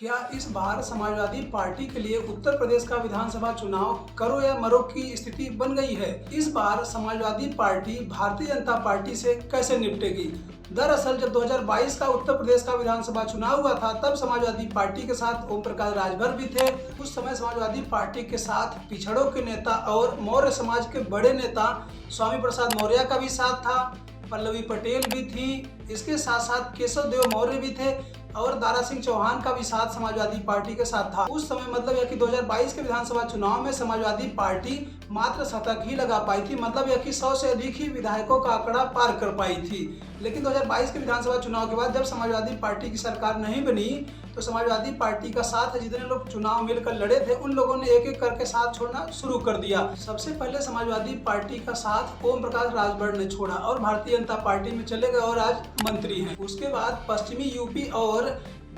क्या इस बार समाजवादी पार्टी के लिए उत्तर प्रदेश का विधानसभा चुनाव करो या मरो की स्थिति बन गई है? इस बार समाजवादी पार्टी भारतीय जनता पार्टी से कैसे निपटेगी? दरअसल जब 2022 का उत्तर प्रदेश का विधानसभा चुनाव हुआ था, तब समाजवादी पार्टी के साथ ओम प्रकाश राजभर भी थे। उस समय समाजवादी पार्टी के साथ पिछड़ों के नेता और मौर्य समाज के बड़े नेता स्वामी प्रसाद मौर्य का भी साथ था, पल्लवी पटेल भी थी, इसके साथ साथ केशव देव मौर्य भी थे और दारा सिंह चौहान का भी साथ समाजवादी पार्टी के साथ था। उस समय मतलब यह कि 2022 के विधानसभा चुनाव में समाजवादी पार्टी मात्र शतक ही लगा पाई थी, मतलब यह कि 100 से अधिक ही विधायकों का आंकड़ा पार कर पाई थी। लेकिन 2022 के विधानसभा चुनाव के बाद जब समाजवादी पार्टी की सरकार नहीं बनी, तो समाजवादी पार्टी का साथ जितने लोग चुनाव मिलकर लड़े थे, उन लोगों ने एक एक करके साथ छोड़ना शुरू कर दिया। सबसे पहले समाजवादी पार्टी का साथ ओम प्रकाश राजभर ने छोड़ा और भारतीय जनता पार्टी में चले गए और आज मंत्री हैं। उसके बाद पश्चिमी यूपी और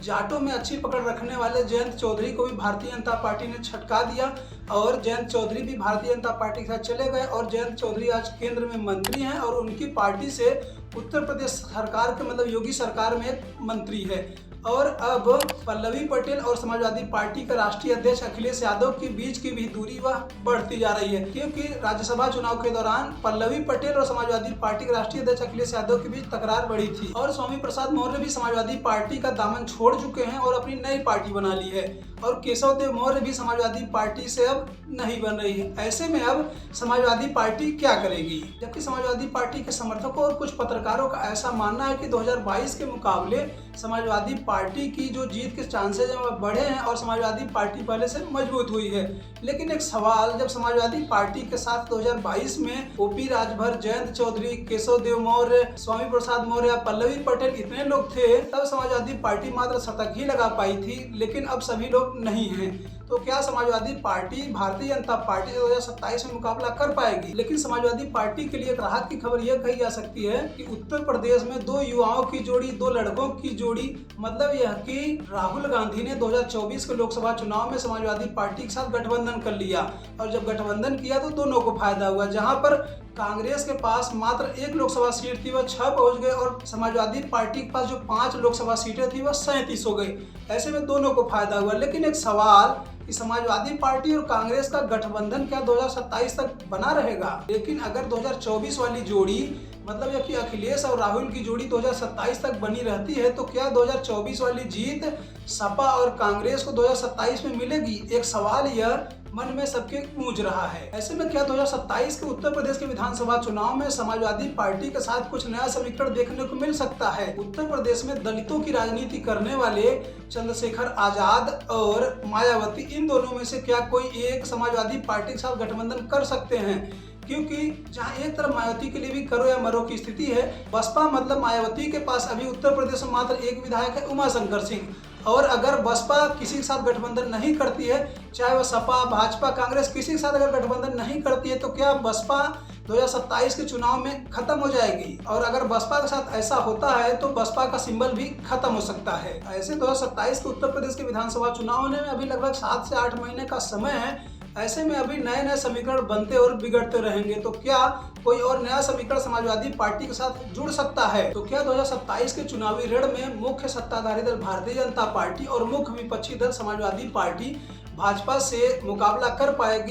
जाटों में अच्छी पकड़ रखने वाले जयंत चौधरी को भी भारतीय जनता पार्टी ने छटका दिया और जयंत चौधरी भी भारतीय जनता पार्टी के साथ चले गए और जयंत चौधरी आज केंद्र में मंत्री हैं और उनकी पार्टी से उत्तर प्रदेश सरकार के मतलब योगी सरकार में एक मंत्री है। और अब पल्लवी पटेल और समाजवादी पार्टी के राष्ट्रीय अध्यक्ष अखिलेश यादव के बीच की भी दूरी वह बढ़ती जा रही है, क्योंकि राज्यसभा चुनाव के दौरान पल्लवी पटेल और समाजवादी पार्टी के राष्ट्रीय अध्यक्ष अखिलेश यादव के बीच तकरार बढ़ी थी और स्वामी प्रसाद मौर्य भी समाजवादी पार्टी का दामन छोड़ चुके हैं और अपनी नई पार्टी बना ली है और केशव देव मौर्य भी समाजवादी पार्टी से अब नहीं बन रही है। ऐसे में अब समाजवादी पार्टी क्या करेगी? जबकि समाजवादी पार्टी के समर्थकों और कुछ पत्रकारों का ऐसा मानना है कि 2022 के मुकाबले समाजवादी पार्टी की जो जीत के चांसेज हैं वह बढ़े हैं और समाजवादी पार्टी पहले से मजबूत हुई है। लेकिन एक सवाल, जब समाजवादी पार्टी के साथ 2022 में ओपी राजभर, जयंत चौधरी, केशव देव मौर्य, स्वामी प्रसाद मौर्य, पल्लवी पटेल इतने लोग थे, तब समाजवादी पार्टी मात्र शतक ही लगा पाई थी, लेकिन अब सभी लोग नहीं हैं। तो क्या समाजवादी पार्टी भारतीय जनता पार्टी से 2027 में मुकाबला कर पाएगी? लेकिन समाजवादी पार्टी के लिए एक राहत की खबर यह कही जा सकती है कि उत्तर प्रदेश में दो युवाओं की जोड़ी, दो लड़कों की जोड़ी, मतलब यह कि राहुल गांधी ने 2024 के लोकसभा चुनाव में समाजवादी पार्टी के साथ गठबंधन कर लिया और जब गठबंधन किया तो दोनों को फायदा हुआ। जहां पर कांग्रेस के पास मात्र एक लोकसभा सीट थी, वह 6 पहुंच गए और समाजवादी पार्टी के पास जो 5 लोकसभा सीटें थी वह 37 हो गई। ऐसे में दोनों को फायदा हुआ। लेकिन एक सवाल कि समाजवादी पार्टी और कांग्रेस का गठबंधन क्या 2027 तक बना रहेगा? लेकिन अगर 2024 वाली जोड़ी, मतलब यह कि अखिलेश और राहुल की जोड़ी 2027 तक बनी रहती है, तो क्या 2024 वाली जीत सपा और कांग्रेस को 2027 में मिलेगी? एक सवाल यह मन में सबके गूंज रहा है। ऐसे में क्या 2027 के उत्तर प्रदेश के विधानसभा चुनाव में समाजवादी पार्टी के साथ कुछ नया समीकरण देखने को मिल सकता है? उत्तर प्रदेश में दलितों की राजनीति करने वाले चंद्रशेखर आजाद और मायावती, इन दोनों में से क्या कोई एक समाजवादी पार्टी के साथ गठबंधन कर सकते हैं? क्योंकि जहां एक तरफ मायावती के लिए भी करो या मरो की स्थिति है, बसपा मतलब मायावती के पास अभी उत्तर प्रदेश में मात्र एक विधायक है, उमाशंकर सिंह, और अगर बसपा किसी के साथ गठबंधन नहीं करती है, चाहे वह सपा, भाजपा, कांग्रेस किसी के साथ अगर गठबंधन नहीं करती है, तो क्या बसपा 2027 के चुनाव में खत्म हो जाएगी? और अगर बसपा के साथ ऐसा होता है तो बसपा का सिंबल भी खत्म हो सकता है। ऐसे 2027 के उत्तर प्रदेश के विधानसभा चुनाव होने में अभी लगभग 7 से 8 महीने का समय है। ऐसे में अभी नए नए समीकरण बनते और बिगड़ते रहेंगे। तो क्या कोई और नया समीकरण समाजवादी पार्टी के साथ जुड़ सकता है? तो क्या 2027 के चुनावी रण में मुख्य सत्ताधारी दल भारतीय जनता पार्टी और मुख्य विपक्षी दल समाजवादी पार्टी भाजपा से मुकाबला कर पाएगी?